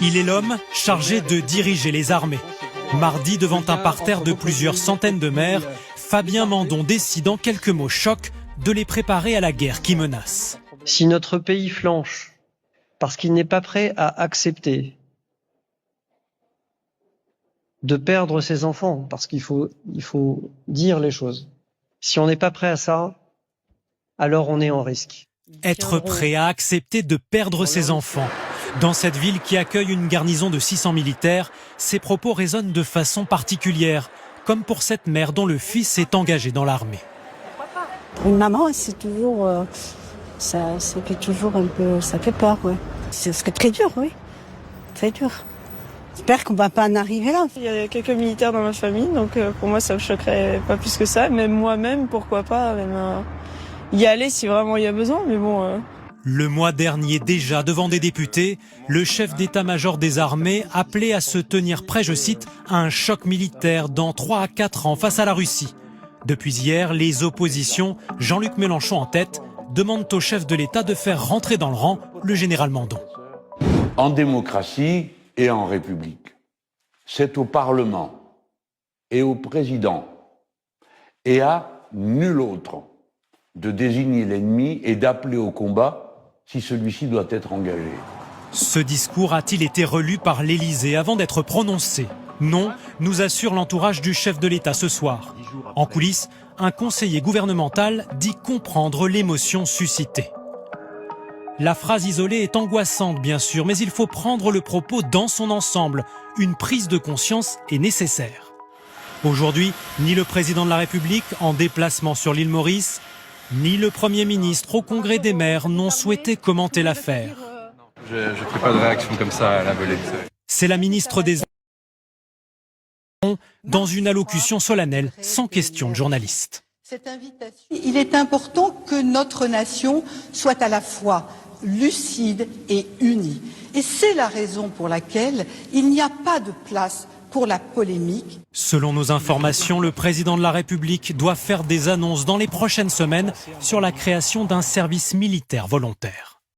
Il est l'homme chargé de diriger les armées. Mardi, devant un parterre de plusieurs centaines de maires, Fabien Mandon décide en quelques mots chocs de les préparer à la guerre qui menace. Si notre pays flanche parce qu'il n'est pas prêt à accepter de perdre ses enfants, parce qu'il faut dire les choses. Si on n'est pas prêt à ça, alors on est en risque. Être prêt à accepter de perdre ses enfants. Dans cette ville qui accueille une garnison de 600 militaires, ces propos résonnent de façon particulière, comme pour cette mère dont le fils est engagé dans l'armée. Une maman, c'est toujours, ça fait toujours un peu, ça fait peur, ouais. C'est très dur, oui, très dur. J'espère qu'on va pas en arriver là. Il y a quelques militaires dans ma famille, donc pour moi ça me choquerait pas plus que ça. Même moi-même, pourquoi pas, même y aller si vraiment il y a besoin, mais bon. Le mois dernier, déjà devant des députés, le chef d'état-major des armées appelait à se tenir prêt, je cite, à un choc militaire dans 3 à 4 ans face à la Russie. Depuis hier, les oppositions, Jean-Luc Mélenchon en tête, demandent au chef de l'État de faire rentrer dans le rang le général Mandon. En démocratie et en République, c'est au Parlement et au Président et à nul autre de désigner l'ennemi et d'appeler au combat si celui-ci doit être engagé. Ce discours a-t-il été relu par l'Élysée avant d'être prononcé? Non, nous assure l'entourage du chef de l'État ce soir. En coulisses, un conseiller gouvernemental dit comprendre l'émotion suscitée. La phrase isolée est angoissante, bien sûr, mais il faut prendre le propos dans son ensemble. Une prise de conscience est nécessaire. Aujourd'hui, ni le président de la République en déplacement sur l'île Maurice, ni le Premier ministre au Congrès des maires n'ont souhaité commenter l'affaire. Je ne fais pas de réaction comme ça à la volée. C'est la ministre des dans une allocution solennelle, sans question de journaliste. Il est important que notre nation soit à la fois lucide et unie. Et c'est la raison pour laquelle il n'y a pas de place pour la polémique. Selon nos informations, le président de la République doit faire des annonces dans les prochaines semaines sur la création d'un service militaire volontaire.